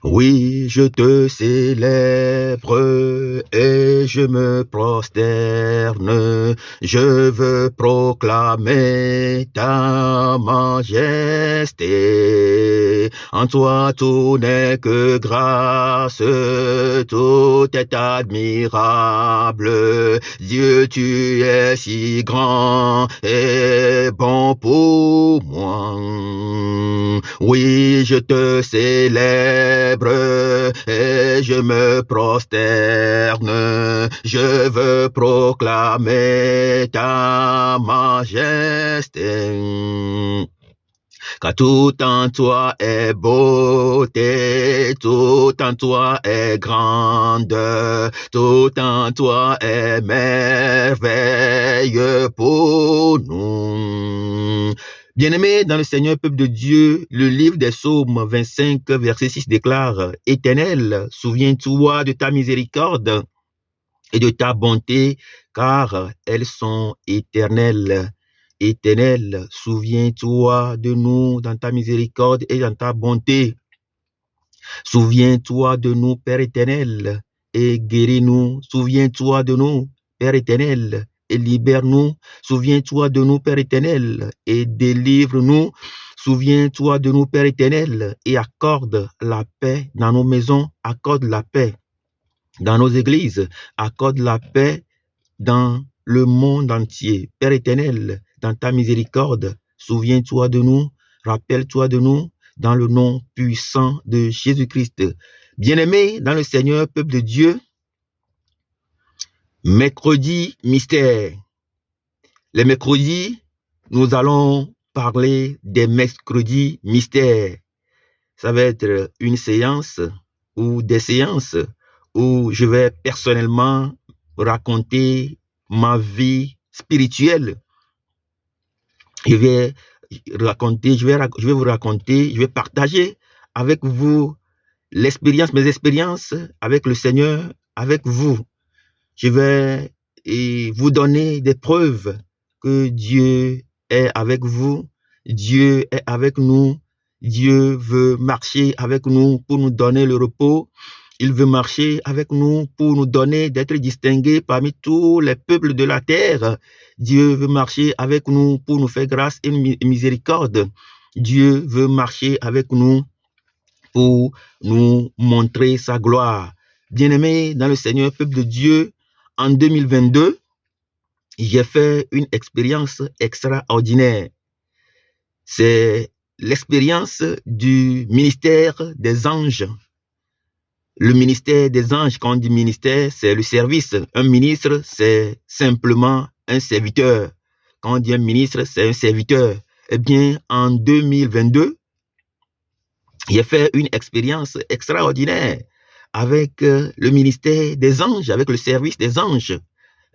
Oui, je te célèbre et je me prosterne. Je veux proclamer ta majesté. En toi, tout n'est que grâce, tout est admirable. Dieu, tu es si grand et bon pour moi. Oui, je te célèbre et je me prosterne. Je veux proclamer ta majesté. Car tout en toi est beauté, tout en toi est grande, tout en toi est merveille pour nous. Bien-aimés dans le Seigneur, peuple de Dieu, le livre des Psaumes 25, verset 6 déclare: « Éternel, souviens-toi de ta miséricorde et de ta bonté, car elles sont éternelles. » Éternel, souviens-toi de nous dans ta miséricorde et dans ta bonté. Souviens-toi de nous, Père éternel, et guéris-nous. Souviens-toi de nous, Père éternel, et libère-nous. Souviens-toi de nous, Père éternel, et délivre-nous. Souviens-toi de nous, Père éternel, et accorde la paix dans nos maisons, accorde la paix dans nos églises, accorde la paix dans le monde entier. Père éternel, dans ta miséricorde, souviens-toi de nous, rappelle-toi de nous, dans le nom puissant de Jésus-Christ. Bien-aimés dans le Seigneur, peuple de Dieu, mercredi mystère. Les mercredis, nous allons parler des mercredis mystères. Ça va être une séance ou des séances où je vais personnellement raconter ma vie spirituelle. Je vais vous raconter, je vais partager avec vous mes expériences avec le Seigneur, avec vous. Je vais vous donner des preuves que Dieu est avec vous, Dieu est avec nous, Dieu veut marcher avec nous pour nous donner le repos. Il veut marcher avec nous pour nous donner d'être distingués parmi tous les peuples de la terre. Dieu veut marcher avec nous pour nous faire grâce et miséricorde. Dieu veut marcher avec nous pour nous montrer sa gloire. Bien-aimés dans le Seigneur, peuple de Dieu, en 2022, j'ai fait une expérience extraordinaire. C'est l'expérience du ministère des anges. Le ministère des anges, quand on dit ministère, c'est le service. Un ministre, c'est simplement un serviteur. Quand on dit un ministre, c'est un serviteur. Eh bien, en 2022, j'ai fait une expérience extraordinaire avec le ministère des anges, avec le service des anges.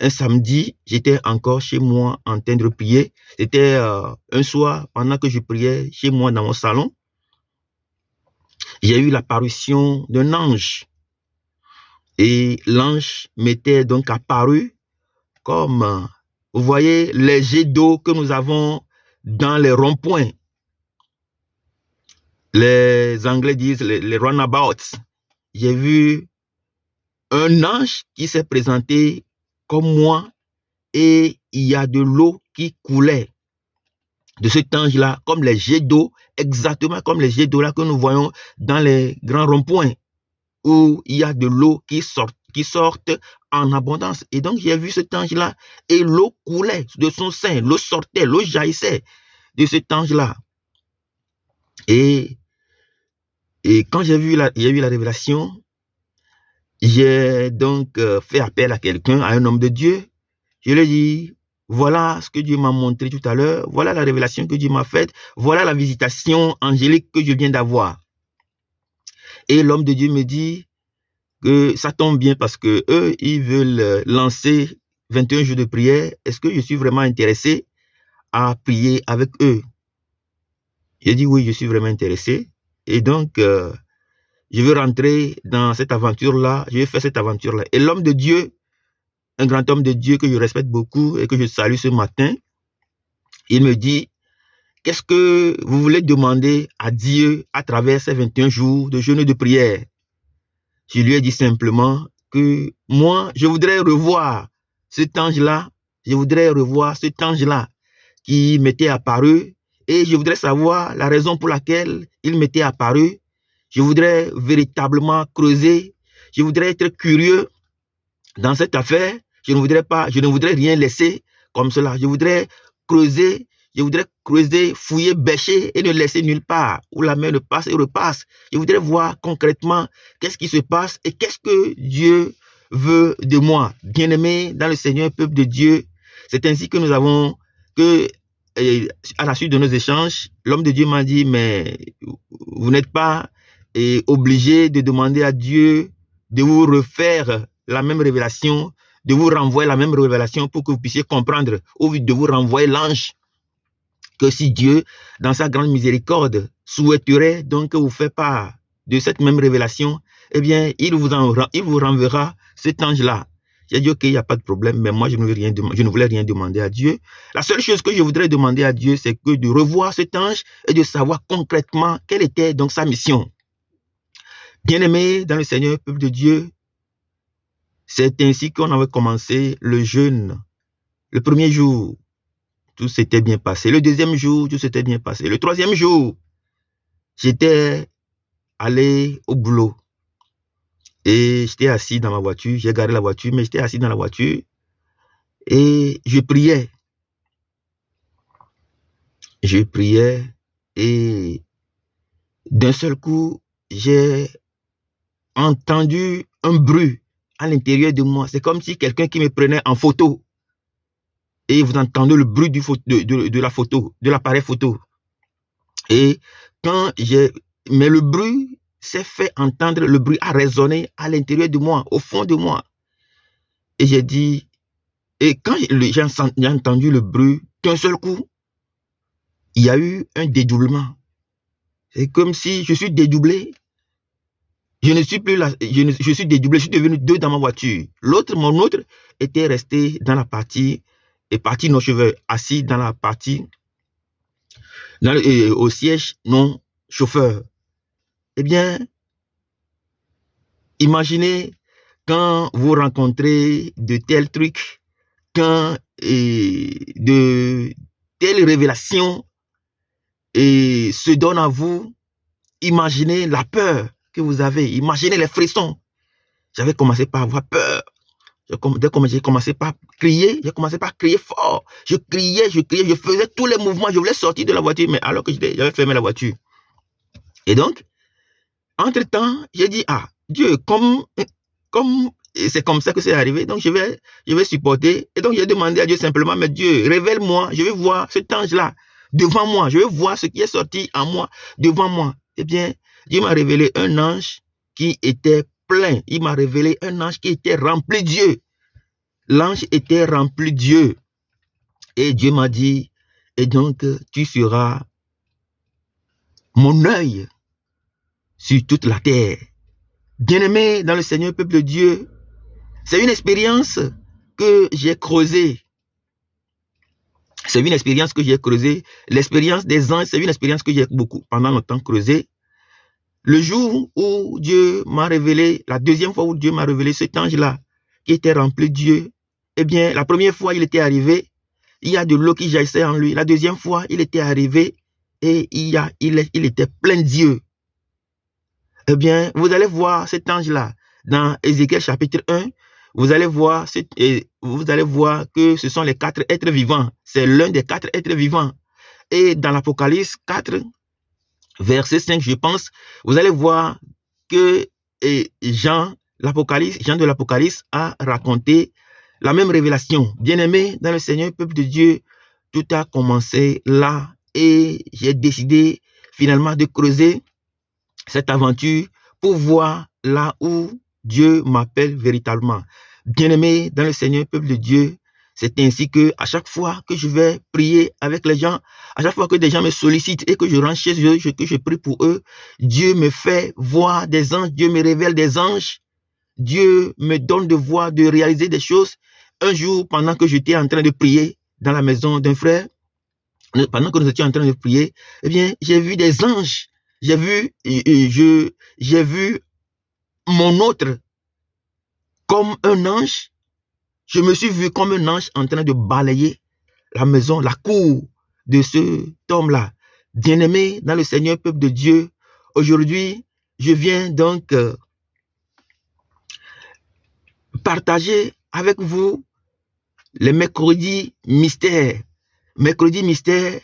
Un samedi, j'étais encore chez moi en train de prier. C'était un soir, pendant que je priais chez moi dans mon salon, j'ai eu l'apparition d'un ange. Et l'ange m'était donc apparu comme, vous voyez, les jets d'eau que nous avons dans les ronds-points. Les Anglais disent les runabouts. J'ai vu un ange qui s'est présenté comme moi et il y a de l'eau qui coulait de cet ange-là, comme les jets d'eau, exactement comme les jets d'eau là que nous voyons dans les grands ronds-points, où il y a de l'eau qui sortent en abondance. Et donc, j'ai vu cet ange-là, et l'eau coulait de son sein, l'eau sortait, l'eau jaillissait de cet ange-là. Et quand j'ai eu la révélation, j'ai donc fait appel à quelqu'un, à un homme de Dieu. Je lui ai dit, voilà ce que Dieu m'a montré tout à l'heure, voilà la révélation que Dieu m'a faite, voilà la visitation angélique que je viens d'avoir. Et l'homme de Dieu me dit que ça tombe bien parce que eux, ils veulent lancer 21 jours de prière. Est-ce que je suis vraiment intéressé à prier avec eux? J'ai dit oui, je suis vraiment intéressé. Et donc, je veux rentrer dans cette aventure-là, je vais faire cette aventure-là. Et l'homme de Dieu, un grand homme de Dieu que je respecte beaucoup et que je salue ce matin, il me dit qu'est-ce que vous voulez demander à Dieu à travers ces 21 jours de jeûne et de prière? Je lui ai dit simplement que moi, je voudrais revoir cet ange-là. Je voudrais revoir cet ange-là qui m'était apparu et je voudrais savoir la raison pour laquelle il m'était apparu. Je voudrais véritablement creuser. Je voudrais être curieux dans cette affaire. Je ne voudrais rien laisser comme cela. Je voudrais creuser, fouiller, bêcher et ne laisser nulle part où la main ne passe et repasse. Je voudrais voir concrètement qu'est-ce qui se passe et qu'est-ce que Dieu veut de moi. Bien-aimé dans le Seigneur, peuple de Dieu, c'est ainsi que nous avons à la suite de nos échanges, l'homme de Dieu m'a dit, mais vous n'êtes pas obligé de demander à Dieu de vous refaire la même révélation, de vous renvoyer la même révélation pour que vous puissiez comprendre, ou de vous renvoyer l'ange. Que si Dieu, dans sa grande miséricorde, souhaiterait donc que vous fassiez part de cette même révélation, eh bien, il vous renverra cet ange-là. J'ai dit, ok, il n'y a pas de problème, mais moi, je ne voulais rien demander à Dieu. La seule chose que je voudrais demander à Dieu, c'est que de revoir cet ange et de savoir concrètement quelle était donc sa mission. Bien-aimé dans le Seigneur, peuple de Dieu, c'est ainsi qu'on avait commencé le jeûne. Le premier jour, tout s'était bien passé. Le deuxième jour, tout s'était bien passé. Le troisième jour, j'étais allé au boulot. Et j'étais assis dans ma voiture. J'ai garé la voiture, mais j'étais assis dans la voiture. Et je priais. Je priais. Et d'un seul coup, j'ai entendu un bruit à l'intérieur de moi. C'est comme si quelqu'un qui me prenait en photo. Et vous entendez le bruit de la photo, de l'appareil photo. Et mais le bruit s'est fait entendre, le bruit a résonné à l'intérieur de moi, au fond de moi. Et j'ai dit, et quand j'ai entendu le bruit, d'un seul coup, il y a eu un dédoublement. C'est comme si je suis dédoublé. Je ne suis plus là, je suis dédoublé, je suis devenu deux dans ma voiture. Mon autre était resté dans la partie, et partie non chauffeur, assis dans la partie, au siège non chauffeur. Eh bien, imaginez quand vous rencontrez de tels trucs, quand de telles révélations se donnent à vous, imaginez la peur que vous avez, imaginez les frissons. J'avais commencé par avoir peur. Dès que j'ai commencé par crier, j'ai commencé par crier fort. Je criais, je faisais tous les mouvements, je voulais sortir de la voiture, mais alors que j'avais fermé la voiture. Et donc, entre-temps, j'ai dit, ah, Dieu, comme c'est comme ça que c'est arrivé, donc je vais supporter. Et donc, j'ai demandé à Dieu simplement, mais Dieu, révèle-moi, je vais voir cet ange-là devant moi, je vais voir ce qui est sorti en moi, devant moi. Eh bien, Dieu m'a révélé un ange qui était plein. Il m'a révélé un ange qui était rempli de Dieu. L'ange était rempli de Dieu. Et Dieu m'a dit, et donc, tu seras mon œil sur toute la terre. Bien-aimé dans le Seigneur, peuple de Dieu, c'est une expérience que j'ai creusée. C'est une expérience que j'ai creusée. L'expérience des anges, c'est une expérience que j'ai pendant longtemps creusée. Le jour où Dieu m'a révélé, la deuxième fois où Dieu m'a révélé cet ange-là, qui était rempli de Dieu, eh bien, la première fois, il était arrivé, il y a de l'eau qui jaillissait en lui. La deuxième fois, il était arrivé et il était plein de Dieu. Eh bien, vous allez voir cet ange-là dans Ézéchiel chapitre 1. Vous allez voir que ce sont les 4 êtres vivants. C'est l'un des 4 êtres vivants. Et dans l'Apocalypse 4, verset 5, je pense, vous allez voir que Jean de l'Apocalypse a raconté la même révélation. Bien-aimé dans le Seigneur, peuple de Dieu, tout a commencé là et j'ai décidé finalement de creuser cette aventure pour voir là où Dieu m'appelle véritablement. Bien-aimé dans le Seigneur, peuple de Dieu, c'est ainsi que à chaque fois que je vais prier avec les gens, à chaque fois que des gens me sollicitent et que je rentre chez eux, que je prie pour eux, Dieu me fait voir des anges, Dieu me révèle des anges, Dieu me donne de voir, de réaliser des choses. Un jour, pendant que j'étais en train de prier dans la maison d'un frère, pendant que nous étions en train de prier, eh bien, j'ai vu des anges. J'ai vu mon autre comme un ange. Je me suis vu comme un ange en train de balayer la maison, la cour de cet homme-là. Bien-aimé dans le Seigneur, peuple de Dieu, aujourd'hui, je viens donc partager avec vous les mercredis mystères. Mercredis mystères,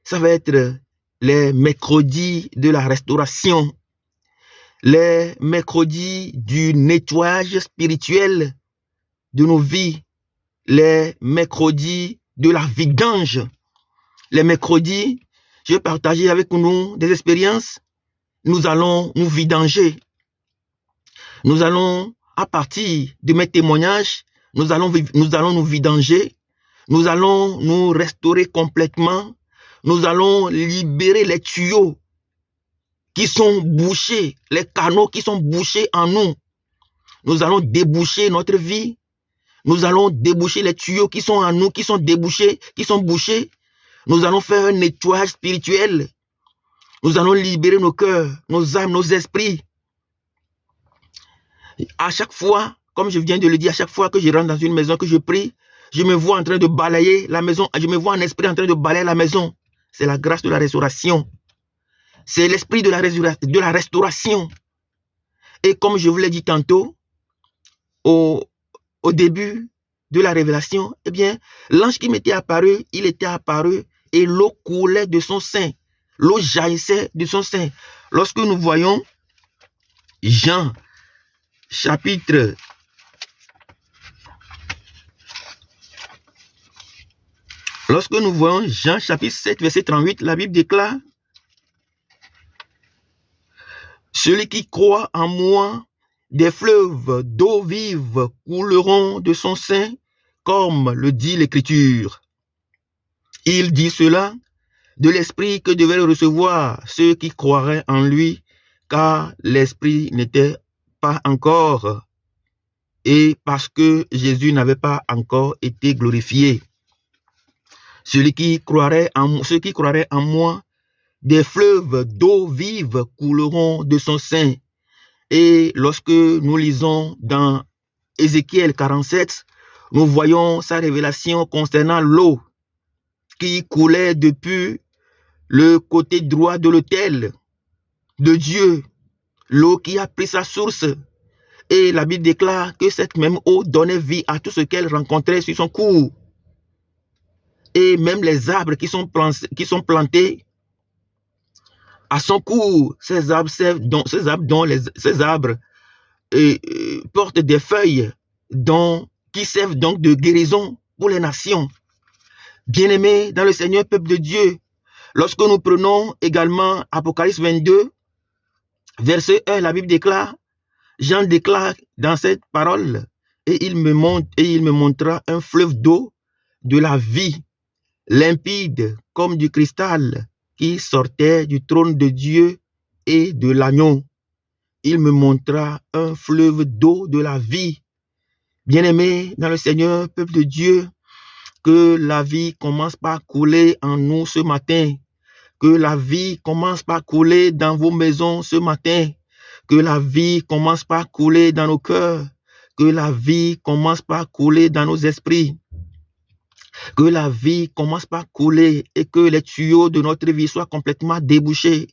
ça va être les mercredis de la restauration, les mercredis du nettoyage spirituel de nos vies, les mercredis de la vidange. Les mercredis, je vais partager avec nous des expériences. Nous allons nous vidanger. Nous allons, à partir de mes témoignages, nous allons nous vidanger. Nous allons nous restaurer complètement. Nous allons libérer les tuyaux qui sont bouchés, les canaux qui sont bouchés en nous. Nous allons déboucher notre vie. Nous allons déboucher les tuyaux qui sont en nous, qui sont débouchés, qui sont bouchés. Nous allons faire un nettoyage spirituel. Nous allons libérer nos cœurs, nos âmes, nos esprits. À chaque fois, comme je viens de le dire, à chaque fois que je rentre dans une maison, que je prie, je me vois en train de balayer la maison. Je me vois en esprit en train de balayer la maison. C'est la grâce de la restauration. C'est l'esprit de la restauration. Et comme je vous l'ai dit tantôt, au début de la révélation, eh bien, l'ange qui m'était apparu, il était apparu et l'eau coulait de son sein. L'eau jaillissait de son sein. Lorsque nous voyons Jean, chapitre 7, verset 38, la Bible déclare: celui qui croit en moi, des fleuves d'eau vive couleront de son sein, comme le dit l'Écriture. Il dit cela de l'Esprit que devaient recevoir ceux qui croiraient en lui, car l'Esprit n'était pas encore, et parce que Jésus n'avait pas encore été glorifié. Ceux qui croiraient en moi, des fleuves d'eau vive couleront de son sein. Et lorsque nous lisons dans Ézéchiel 47, nous voyons sa révélation concernant l'eau qui coulait depuis le côté droit de l'autel de Dieu, l'eau qui a pris sa source. Et la Bible déclare que cette même eau donnait vie à tout ce qu'elle rencontrait sur son cours. Et même les arbres qui sont plantés à son cours, ces arbres portent des feuilles qui servent donc de guérison pour les nations. Bien-aimés dans le Seigneur, peuple de Dieu, lorsque nous prenons également Apocalypse 22, verset 1, la Bible déclare, Jean déclare dans cette parole, et il me montra un fleuve d'eau de la vie, limpide comme du cristal, qui sortait du trône de Dieu et de l'agneau. Il me montra un fleuve d'eau de la vie. Bien-aimés dans le Seigneur, peuple de Dieu, que la vie commence par couler en nous ce matin. Que la vie commence par couler dans vos maisons ce matin. Que la vie commence par couler dans nos cœurs. Que la vie commence par couler dans nos esprits. Que la vie commence par couler et que les tuyaux de notre vie soient complètement débouchés.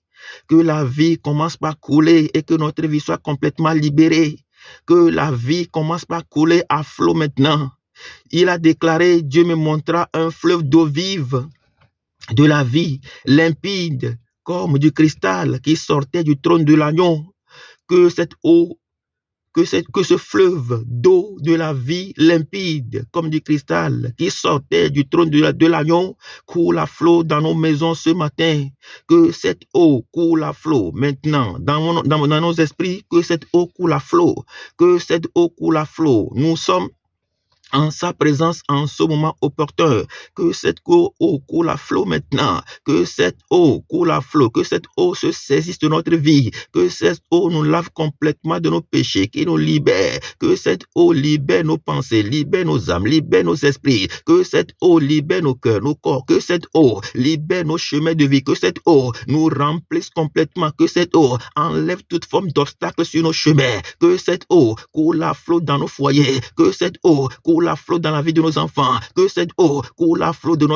Que la vie commence par couler et que notre vie soit complètement libérée. Que la vie commence par couler à flot maintenant. Il a déclaré, Dieu me montra un fleuve d'eau vive de la vie, limpide comme du cristal qui sortait du trône de l'agneau. Que cette eau, que ce fleuve d'eau de la vie limpide comme du cristal qui sortait du trône de l'agneau coule à flot dans nos maisons ce matin. Que cette eau coule à flot maintenant dans nos esprits. Que cette eau coule à flot. Que cette eau coule à flot. Nous sommes en sa présence en ce moment opportun, que cette eau coule à flot maintenant, que cette eau coule à flot, que cette eau se saisisse de notre vie, que cette eau nous lave complètement de nos péchés, qui nous libère, que cette eau libère nos pensées, libère nos âmes, libère nos esprits, que cette eau libère nos cœurs, nos corps, que cette eau libère nos chemins de vie, que cette eau nous remplisse complètement, que cette eau enlève toute forme d'obstacle sur nos chemins, que cette eau coule à flot dans nos foyers, que cette eau coule à flot dans la vie de nos enfants, que cette eau coule à flot dans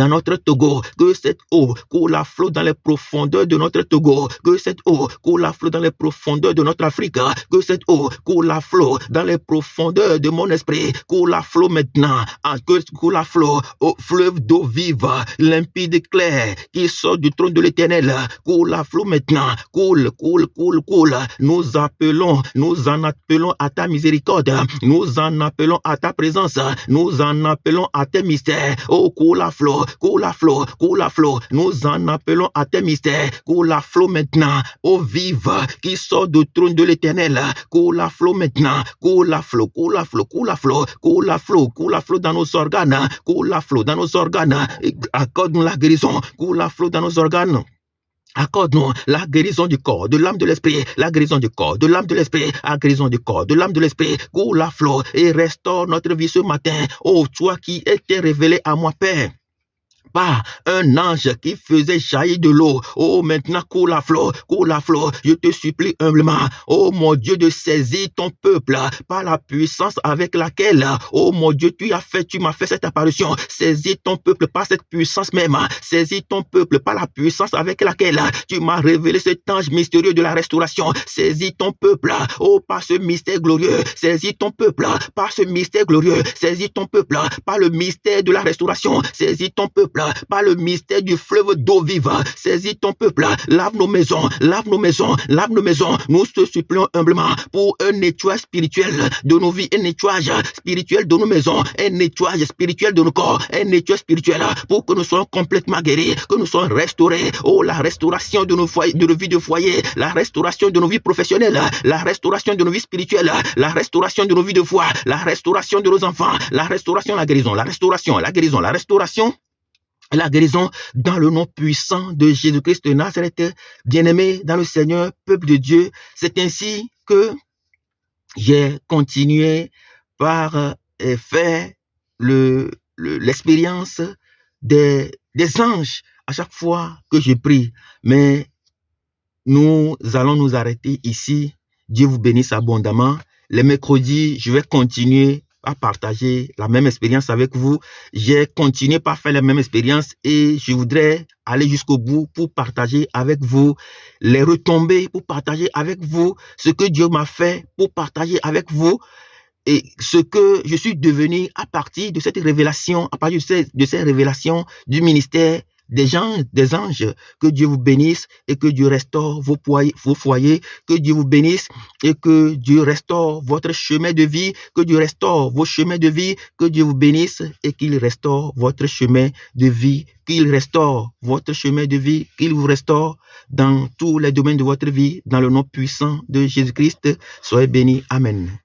notre Togo, que cette eau coule à flot dans les profondeurs de notre Togo, que cette eau coule à flot dans les profondeurs de notre Afrique, que cette eau coule à flot dans les profondeurs de mon esprit, coule à flot maintenant, que coule à flot au fleuve d'eau vive, limpide et claire, qui sort du trône de l'Éternel, coule à flot maintenant, coule, nous en appelons à ta miséricorde, nous en appelons à ta présence, nous en appelons à tes mystères, oh coule à flot, nous en appelons à tes mystères, coule à flot maintenant, eau vive qui sort du trône de l'Éternel, coule à flot maintenant, coule à flot dans nos organes, accorde-nous la guérison, coule à flot dans nos organes. Accorde-nous la guérison du corps, de l'âme, de l'esprit, la guérison du corps, de l'âme, de l'esprit, la guérison du corps, de l'âme, de l'esprit, coule à flot et restaure notre vie ce matin. Oh, toi qui étais révélé à moi, Père, par un ange qui faisait jaillir de l'eau. Oh, maintenant, coule à flot, je te supplie humblement. Oh, mon Dieu, de saisir ton peuple par la puissance avec laquelle, oh, mon Dieu, tu m'as fait cette apparition. Saisis ton peuple par cette puissance même. Saisis ton peuple par la puissance avec laquelle tu m'as révélé cet ange mystérieux de la restauration. Saisis ton peuple, oh, par ce mystère glorieux. Saisis ton peuple par ce mystère glorieux. Saisis ton peuple par le mystère de la restauration. Saisis ton peuple par le mystère du fleuve d'eau vive. Saisis ton peuple, lave nos maisons. Nous te supplions humblement pour un nettoyage spirituel de nos vies, un nettoyage spirituel de nos maisons, un nettoyage spirituel de nos corps, un nettoyage spirituel pour que nous soyons complètement guéris, que nous soyons restaurés. Oh, la restauration de nos foyers, de nos vies de foyer, la restauration de nos vies professionnelles, la restauration de nos vies spirituelles, la restauration de nos vies de foi, la restauration de nos enfants, la restauration, la guérison, la restauration, la guérison, la restauration. La guérison dans le nom puissant de Jésus-Christ de Nazareth, bien-aimé dans le Seigneur, peuple de Dieu. C'est ainsi que j'ai continué par faire l'expérience des anges à chaque fois que je prie. Mais nous allons nous arrêter ici. Dieu vous bénisse abondamment. Les mercredis, je vais continuer à partager la même expérience avec vous. J'ai continué par faire la même expérience et je voudrais aller jusqu'au bout pour partager avec vous les retombées, pour partager avec vous ce que Dieu m'a fait, pour partager avec vous et ce que je suis devenu à partir de cette révélation, à partir de cette révélation du ministère des anges, que Dieu vous bénisse et que Dieu restaure vos foyers, que Dieu vous bénisse et que Dieu restaure votre chemin de vie, que Dieu restaure vos chemins de vie, que Dieu vous bénisse et qu'il restaure votre chemin de vie, qu'il restaure votre chemin de vie, qu'il vous restaure dans tous les domaines de votre vie, dans le nom puissant de Jésus-Christ. Soyez bénis. Amen.